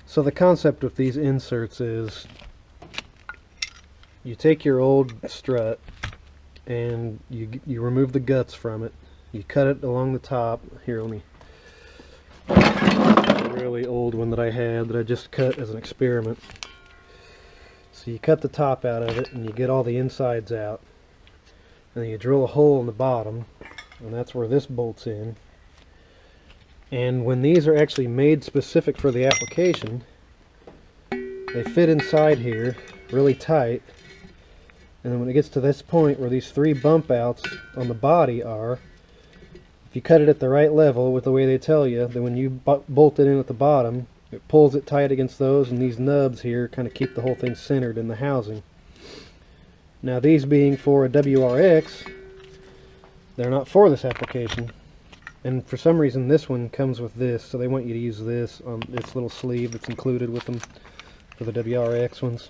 So the concept with these inserts is you take your old strut and you remove the guts from it. You cut it along the top. Here, let me... A really old one that I had that I just cut as an experiment. So you cut the top out of it and you get all the insides out. And then you drill a hole in the bottom, and that's where this bolts in. And when these are actually made specific for the application, they fit inside here really tight. And then when it gets to this point where these 3 bump outs on the body are, if you cut it at the right level with the way they tell you, then when you bolt it in at the bottom, it pulls it tight against those, and these nubs here kind of keep the whole thing centered in the housing. Now these being for a WRX, they're not for this application. And for some reason this one comes with this, so they want you to use this on this little sleeve that's included with them for the WRX ones.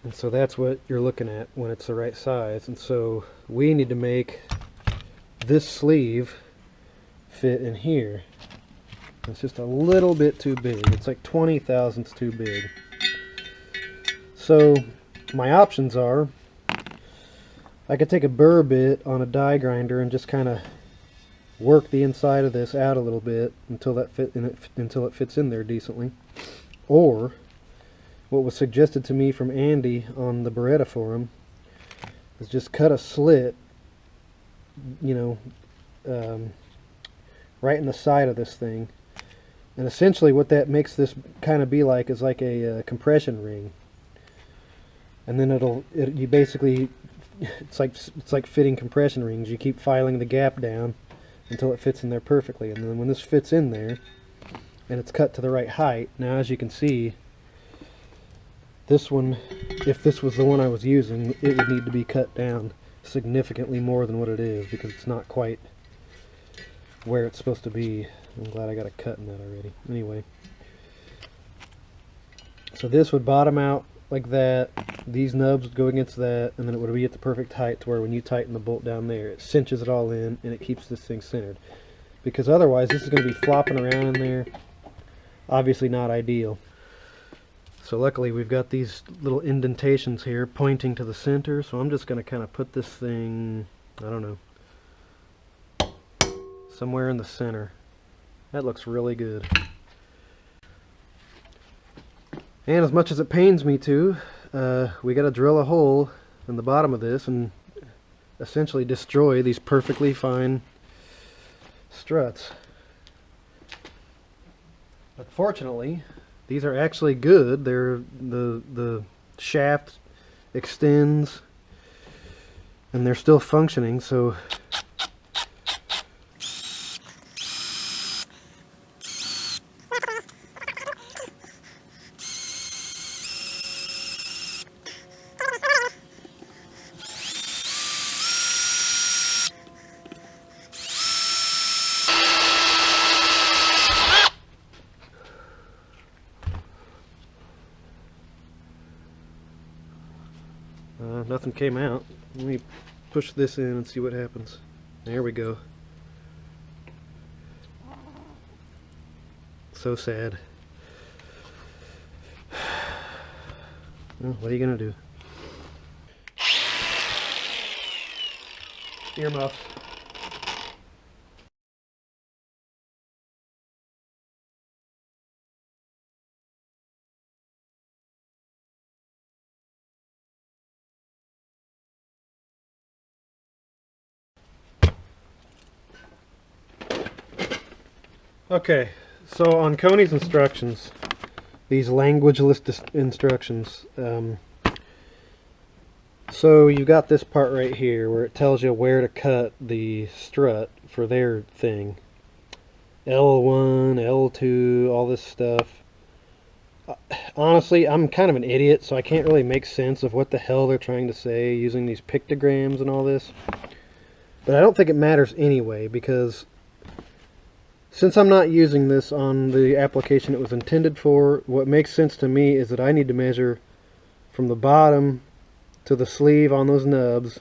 And so that's what you're looking at when it's the right size. And so we need to make this sleeve fit in here. It's just a little bit too big. It's like 20 thousandths too big. So my options are, I could take a burr bit on a die grinder and just kind of work the inside of this out a little bit until until it fits in there decently. Or what was suggested to me from Andy on the Beretta forum is just cut a slit, you know, right in the side of this thing. And essentially what that makes this kind of be like is like a compression ring. And then you basically, it's like fitting compression rings. You keep filing the gap down until it fits in there perfectly. And then when this fits in there and it's cut to the right height, now as you can see, this one, if this was the one I was using, it would need to be cut down significantly more than what it is, because it's not quite where it's supposed to be. I'm glad I got a cut in that already. Anyway, so this would bottom out like that, these nubs would go against that, and then it would be at the perfect height to where when you tighten the bolt down there, it cinches it all in and it keeps this thing centered. Because otherwise this is going to be flopping around in there. Obviously not ideal. So luckily we've got these little indentations here pointing to the center, so I'm just going to kind of put this thing, I don't know, somewhere in the center. That looks really good. And as much as it pains me to, we got to drill a hole in the bottom of this and essentially destroy these perfectly fine struts. But fortunately, these are actually good. The shaft extends and they're still functioning, so nothing came out. Let me push this in and see what happens. There we go. So sad. Well, what are you gonna do? Earmuffs. Okay, so on Koni's instructions, these languageless instructions, so you got this part right here where it tells you where to cut the strut for their thing. L1, L2, all this stuff. Honestly, I'm kind of an idiot, so I can't really make sense of what the hell they're trying to say using these pictograms and all this. But I don't think it matters anyway, because since I'm not using this on the application it was intended for, what makes sense to me is that I need to measure from the bottom to the sleeve on those nubs,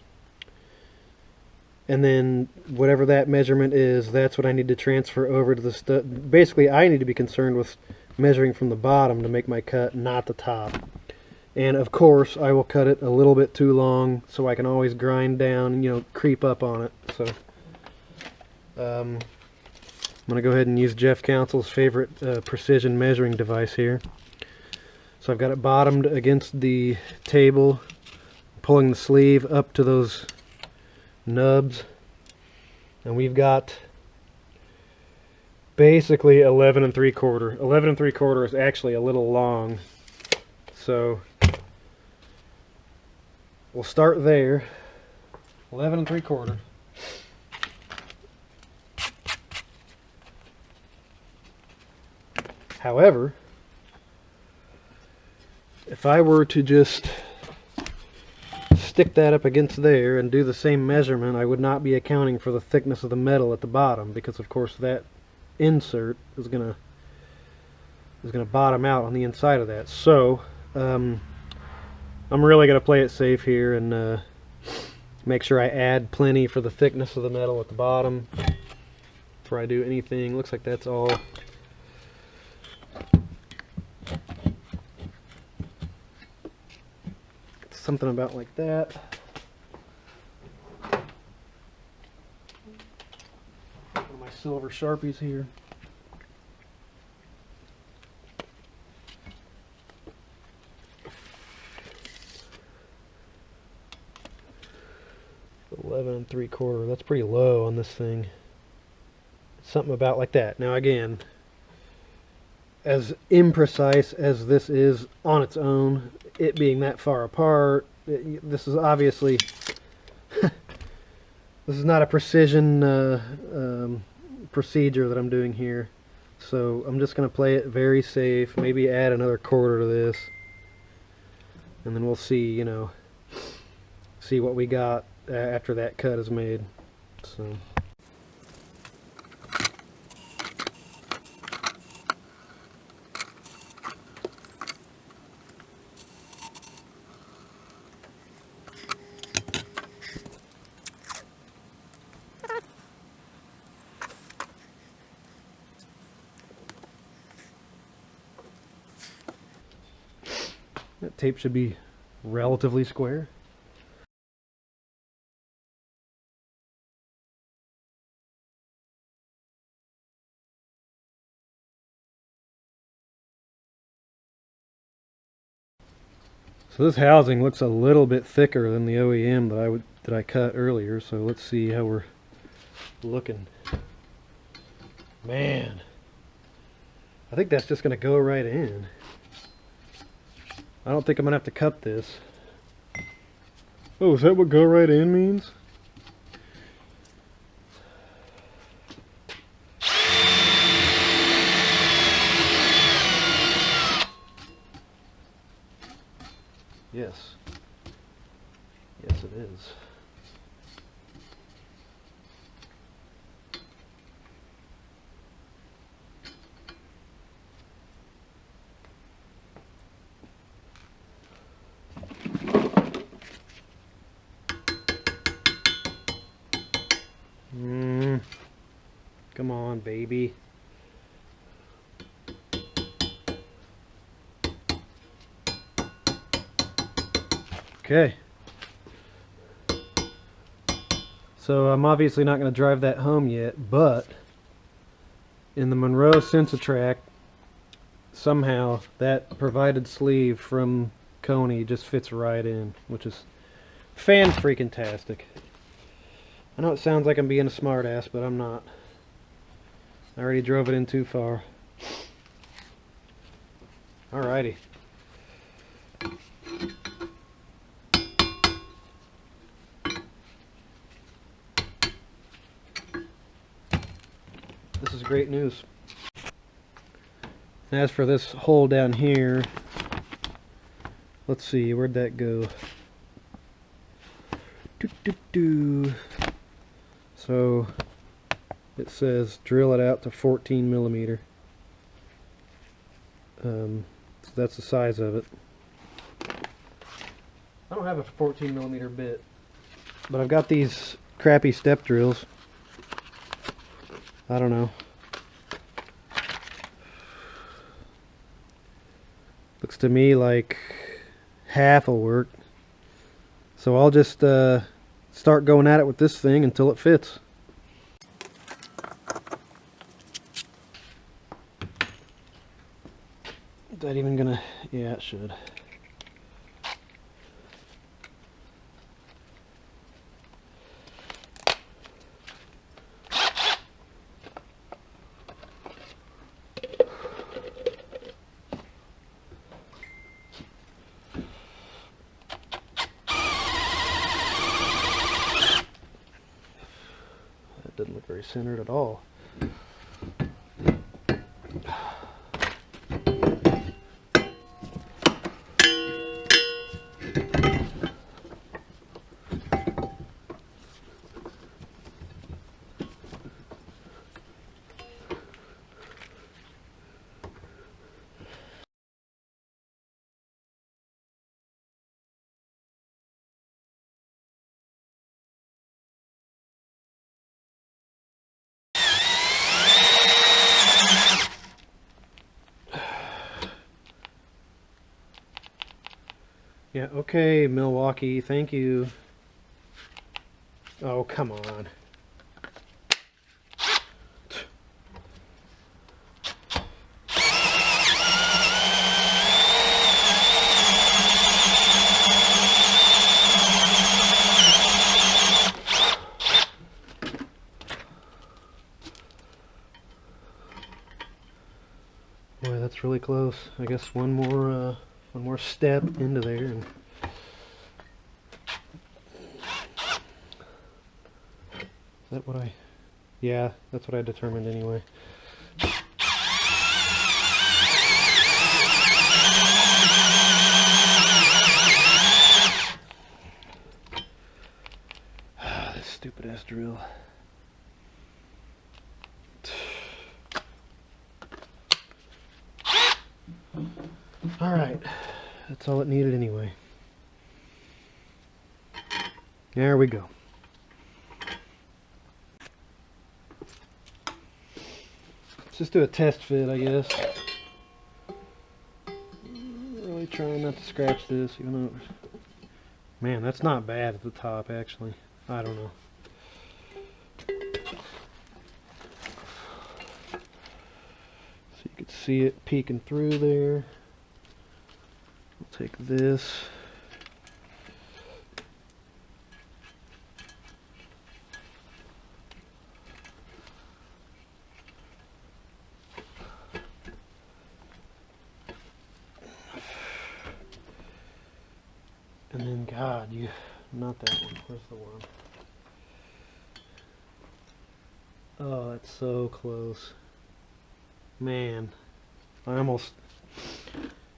and then whatever that measurement is, that's what I need to transfer over to the stud. Basically, I need to be concerned with measuring from the bottom to make my cut, not the top. And of course, I will cut it a little bit too long so I can always grind down and, you know, creep up on it. So I'm going to go ahead and use Jeff Counsel's favorite precision measuring device here. So I've got it bottomed against the table, pulling the sleeve up to those nubs, and we've got basically 11 3/4. 11 3/4 is actually a little long, so we'll start there. 11 3/4. However, if I were to just stick that up against there and do the same measurement, I would not be accounting for the thickness of the metal at the bottom, because of course that insert is gonna bottom out on the inside of that. So I'm really gonna play it safe here and make sure I add plenty for the thickness of the metal at the bottom before I do anything. Looks like that's all. Something about like that. One of my silver Sharpies here. $11 3/4. That's pretty low on this thing. Something about like that. Now again, as imprecise as this is on its own, it being that far apart, this is obviously this is not a precision procedure that I'm doing here. So I'm just going to play it very safe, maybe add another 1/4 to this, and then we'll see, you know, see what we got after that cut is made. So that tape should be relatively square. So this housing looks a little bit thicker than the OEM that I cut earlier. So let's see how we're looking. Man, I think that's just going to go right in. I don't think I'm going to have to cut this. Oh, is that what go right in means? Yes. Yes, it is. Come on, baby. Okay. So I'm obviously not going to drive that home yet, but in the Monroe Sensatrack, somehow that provided sleeve from Koni just fits right in, which is fan-freaking-tastic. I know it sounds like I'm being a smartass, but I'm not. I already drove it in too far. Alrighty. This is great news. As for this hole down here, let's see, where'd that go? So it says drill it out to 14 millimeter. So that's the size of it. I don't have a 14 millimeter bit, but I've got these crappy step drills. I don't know. Looks to me like half will work. So I'll just start going at it with this thing until it fits. Is that even gonna... yeah, it should. That doesn't look very centered at all. Yeah, okay, Milwaukee, thank you. Oh, come on. Boy, that's really close. I guess one more step into there, and is that what I... yeah, that's what I determined anyway. This stupid ass drill. Alright, that's all it needed anyway. There we go. Let's just do a test fit, I guess. Really trying not to scratch this, even though... man, that's not bad at the top, actually. I don't know. So you could see it peeking through there. I'll take this. And then, God, not that one. Where's the one? Oh, it's so close. Man, I almost...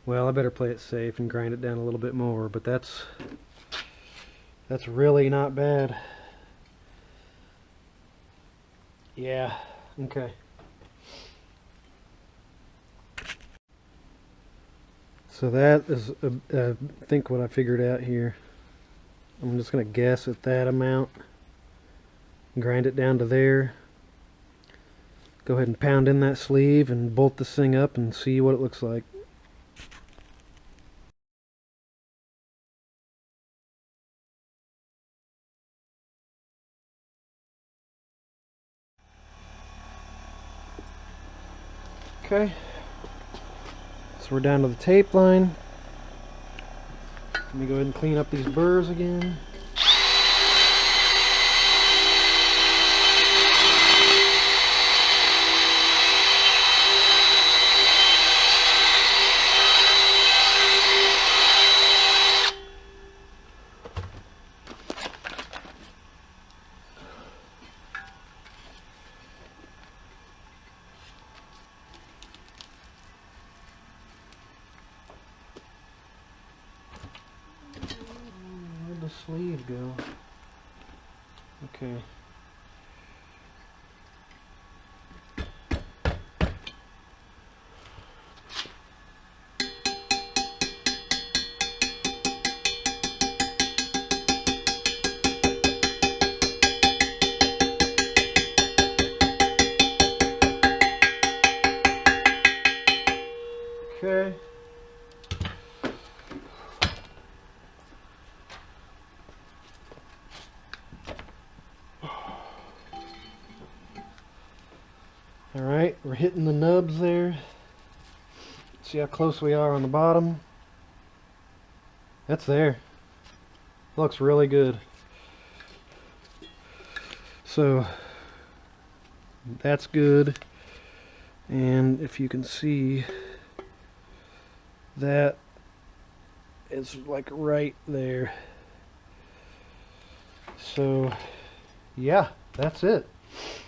well, I better play it safe and grind it down a little bit more, but that's really not bad. Yeah, okay. So that is, I think, what I figured out here. I'm just going to guess at that amount. Grind it down to there. Go ahead and pound in that sleeve and bolt this thing up and see what it looks like. Okay. So we're down to the tape line. Let me go ahead and clean up these burrs again. Where'd the sleeve go? Okay. Okay. Alright, we're hitting the nubs there. See how close we are on the bottom. That's there. Looks really good. So that's good. And if you can see, that is like right there. So yeah, that's it.